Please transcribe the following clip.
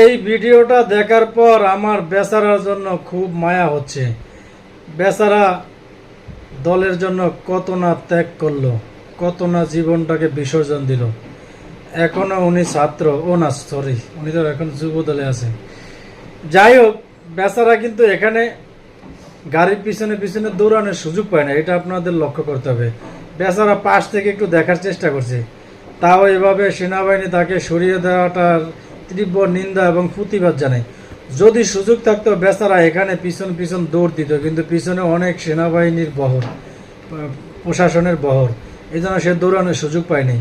এই ভিডিওটা দেখার পর আমার বেচারার জন্য খুব মায়া হচ্ছে। বেচারা দলের জন্য কত না ত্যাগ করলো, কত না জীবনটাকে বিসর্জন দিল। এখনো উনি ছাত্র, উনি তো এখন যুব দলে আছে। যাই হোক, বেচারা কিন্তু এখানে গাড়ির পিছনে পিছনে দৌড়ানোর সুযোগ পায় না, এটা আপনাদের লক্ষ্য করতে হবে। বেচারা পাশ থেকে একটু দেখার চেষ্টা করছে, তাও এভাবে সেনাবাহিনী তাকে সরিয়ে দেওয়াটার তীব্র নিন্দা এবং প্রতিবাদ জানায়। যদি সুযোগ থাকতো বেচারা এখানে পিছন পিছন দৌড় দিত, কিন্তু পিছনে অনেক সেনাবাহিনীর বহর, প্রশাসনের বহর, এই জন্য সে দৌড়ানোর সুযোগ পায়নি।